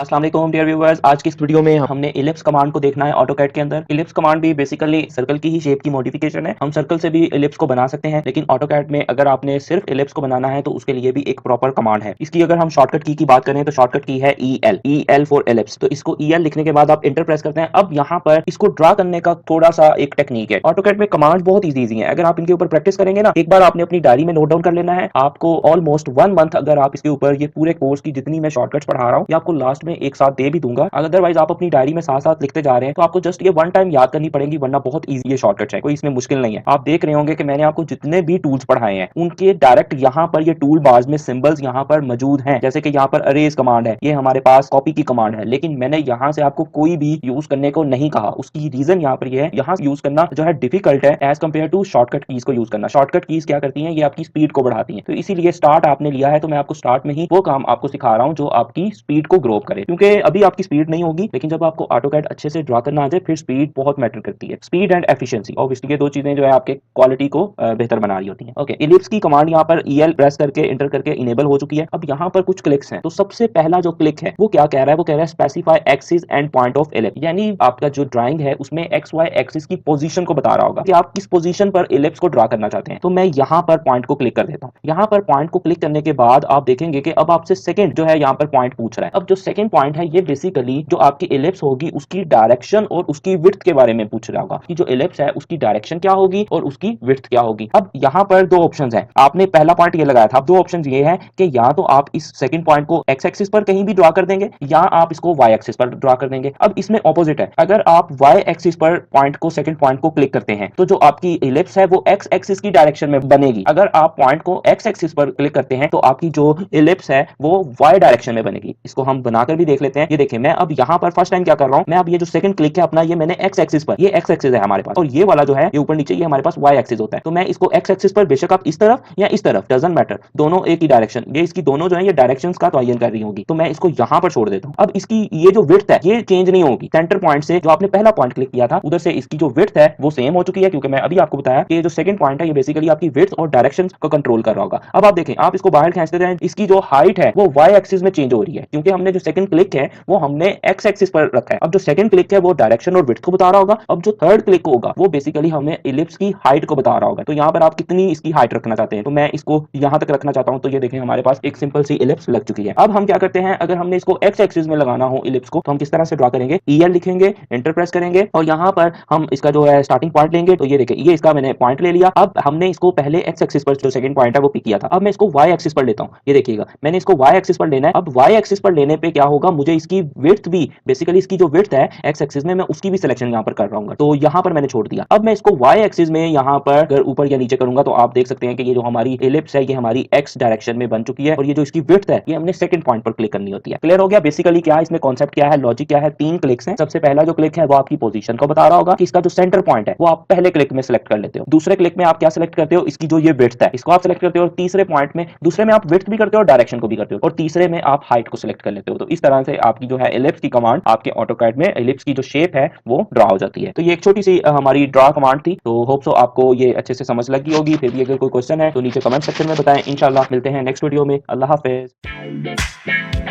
अस्सलाम वालेकुम dear viewers. आज की इस वीडियो में हमने इलिप्स कमांड को देखना है ऑटोकैड के अंदर। इलिप्स कमांड भी बेसिकली सर्कल की ही शेप की मॉडिफिकेशन है। हम सर्कल से भी इलिप्स को बना सकते हैं, लेकिन ऑटोकैड में अगर आपने सिर्फ इलिप्स को बनाना है तो उसके लिए भी एक प्रॉपर कमांड है। इसकी अगर हम शॉर्टकट की बात करें तो शॉर्टकट की है EL फॉर इलिप्स। तो इसको EL लिखने के बाद आप इंटर प्रेस करते हैं। अब यहाँ पर इसको ड्रा करने का थोड़ा सा एक टेक्निक है। ऑटोकैड में कमांड बहुत ईजी है। अगर आप इनके ऊपर प्रैक्टिस करेंगे ना, एक बार आपने अपनी डायरी में नोट डाउन कर लेना है। आपको ऑलमोस्ट 1 मंथ अगर आप इसके ऊपर ये पूरे कोर्स की जितनी मैं शॉर्टकट्स पढ़ा रहा हूँ या आपको लास्ट में एक साथ दे भी दूंगा। अदरवाइज आप अपनी डायरी में साथ साथ लिखते जा रहे हैं तो आपको जस्ट ये वन टाइम याद करनी पड़ेगी, वरना बहुत इजी ये शॉर्टकट है, कोई इसमें मुश्किल नहीं है। आप देख रहे होंगे कि मैंने आपको जितने भी टूल्स पढ़ाए हैं उनके डायरेक्ट यहाँ पर ये टूल बार्स में सिंबल्स यहाँ पर मौजूद हैं। जैसे कि यहाँ पर अरेज कमांड है, ये हमारे पास कॉपी की कमांड है, लेकिन मैंने यहाँ से आपको कोई भी यूज करने को नहीं कहा। उसकी रीजन यहाँ पर ये है, यहाँ यूज करना जो है डिफिकल्ट है as compared to shortcut keys को यूज करना। शॉर्टकट कीज क्या करती है, ये आपकी स्पीड को बढ़ाती है। तो इसीलिए स्टार्ट आपने लिया है तो मैं आपको स्टार्ट में ही वो काम आपको सिखा रहा हूँ जो आपकी स्पीड को ग्रो करे, क्योंकि अभी आपकी स्पीड नहीं होगी, लेकिन जब आपको ऑटोकैड अच्छे से ड्रा करना आ जाए फिर स्पीड बहुत मैटर करती है। स्पीड एंड एफिशिएंसी, ऑब्वियसली ये दो चीजें जो है आपके क्वालिटी को बेहतर बना रही होती हैं। ओके, इलिप्स की कमांड यहाँ पर EL प्रेस करके इंटर करके इनेबल हो चुकी है। अब यहाँ पर कुछ क्लिक्स हैं। तो सबसे पहला जो क्लिक है वो क्या कह रहा है, वो कह रहा है specify axis and point of ellipse, यानी आपका जो ड्राइंग है उसमें XY एक्सिस की पोजीशन को बता रहा होगा कि आप किस पोजीशन पर इलिप्स को ड्रा करना चाहते हैं। तो मैं यहाँ पर पॉइंट को क्लिक कर देता हूँ। यहाँ पर पॉइंट को क्लिक करने के बाद आप देखेंगे कि अब आपसे सेकंड जो है यहाँ पर पॉइंट पूछ रहा है। अब जो सेकंड पॉइंट है ये बेसिकली जो आपकी इलिप्स होगी उसकी डायरेक्शन और उसकी विड्थ के बारे में पूछ रहा होगा कि जो इलिप्स है उसकी डायरेक्शन क्या होगी और उसकी विड्थ क्या होगी। अब यहाँ पर दो ऑप्शंस हैं। आपने पहला पॉइंट ये लगाया था, अब दो ऑप्शंस ये हैं कि या तो आप इस सेकंड पॉइंट को एक्स एक्सिस पर कहीं भी ड्रा कर देंगे या आप इसको वाई एक्सिस पर ड्रा कर देंगे। अब इसमें ऑपोजिट है, अगर आप वाई एक्सिस पर पॉइंट को सेकंड पॉइंट को क्लिक करते हैं तो जो आपकी इलिप्स है वो एक्स एक्सिस की डायरेक्शन में बनेगी। अगर आप पॉइंट को एक्स एक्सिस पर क्लिक करते हैं तो आपकी जो इलिप्स है वो वाई डायरेक्शन में बनेगी। इसको हम बनाकर भी देख लेते हैं। ये देखिए, मैं अब यहाँ पर फर्स्ट टाइम क्या कर रहा हूँ, मैं अब ये जो सेकंड क्लिक है अपना, ये मैंने एक्स एक्सिस पर, ये एक्स एक्सिस है हमारे पास, और ये वाला जो है ये ऊपर नीचे ये हमारे पास वाई एक्सिस होता है। तो मैं इसको एक्स एक्सिस पर बेशक आप इस तरफ या इस तरफ डजंट मैटर, दोनों एक ही डायरेक्शन, ये इसकी दोनों जो है ये डायरेक्शंस का तयन कर रही होगी। तो मैं इसको यहाँ पर छोड़ देता हूँ। अब इसकी ये जो विड्थ है ये चेंज नहीं होगी। सेंटर पॉइंट से जो आपने पहला पॉइंट क्लिक किया था उधर से इसकी जो विड्थ है वो सेम हो चुकी है, क्योंकि मैं अभी आपको बताया कि जो सेकंड पॉइंट है ये बेसिकली आपकी विड्थ और डायरेक्शन को कंट्रोल कर रहा होगा। अब आप देखें, आप इसको बाहर खींचते जाएं, इसकी जो हाइट है वो वाई एक्सिस में चेंज हो रही है, क्योंकि हमने जो सेकंड क्लिक है वो हमने एक्स एक्सिस पर रखा है। अब जो सेकंड क्लिक है वो डायरेक्शन और विड्थ को बता रहा होगा। अब जो थर्ड क्लिक होगा वो बेसिकली हमें इलिप्स की हाइट को बता रहा होगा। तो यहाँ पर आप कितनी इसकी हाइट रखना चाहते हैं, तो मैं इसको यहाँ तक रखना चाहता हूँ। तो ये देखें, हमारे पास एक सिंपल सी इलिप्स लग चुकी है। अब हम क्या करते हैं, अगर हमने इसको एक्स एक्सिस में लगाना हो इलिप्स को, तो हम किस तरह से ड्रा करेंगे, EL लिखेंगे, इंटर प्रेस करेंगे और यहाँ पर हम इसका जो है स्टार्टिंग पॉइंट लेंगे। तो ये देखिए, ये इसका मैंने पॉइंट ले लिया। अब हमने इसको पहले एक्स एक्सिस पर जो सेकंड पॉइंट है वो पिक किया था, अब मैं इसको वाई एक्सिस पर लेता हूँ। ये देखिएगा, मैंने इसको वाई एक्सिस पर लेना है। अब वाई एक्सिस पर लेने पे क्या होगा, मुझे इसकी विड्थ भी, बेसिकली इसकी जो विड्थ है एक्स एक्सिस में, मैं उसकी भी सिलेक्शन यहाँ पर कर रहा हूँ। तो यहाँ पर मैंने छोड़ दिया। अब मैं इसको वाई एक्सिस में यहाँ पर अगर ऊपर या नीचे करूंगा तो आप देख सकते हैं कि ये जो हमारी इलिप्स है ये हमारी एक्स डायरेक्शन में बन चुकी है, और ये जो इसकी विड्थ है ये हमने सेकंड पॉइंट पर क्लिक करनी होती है। क्लियर हो गया बेसिकली क्या इसमें कॉन्सेप्ट क्या है, लॉजिक क्या है। 3 क्लिक्स हैं। सबसे पहला जो क्लिक है वो आपकी पोजीशन को बता रहा होगा कि इसका जो सेंटर पॉइंट है वो आप पहले क्लिक में सिलेक्ट कर लेते हो। दूसरे क्लिक में आप क्या सिलेक्ट करते हो, इसकी जो ये विड्थ है इसको आप सिलेक्ट करते हो। तीसरे पॉइंट में, दूसरे में आप विड्थ भी करते हो, डायरेक्शन को भी करते हो, और तीसरे में आप हाइट को सिलेक्ट कर लेते हो। तो इस तरह से आपकी जो है इलिप्स की कमांड आपके ऑटोकैड में इलिप्स की जो शेप है वो ड्रा हो जाती है। तो ये एक छोटी सी हमारी ड्रा कमांड थी। तो होप सो आपको ये अच्छे से समझ लगी होगी। फिर भी अगर कोई क्वेश्चन है तो नीचे कमेंट सेक्शन में बताएं। इंशाल्लाह मिलते हैं नेक्स्ट वीडियो में। अल्लाह हाफिज।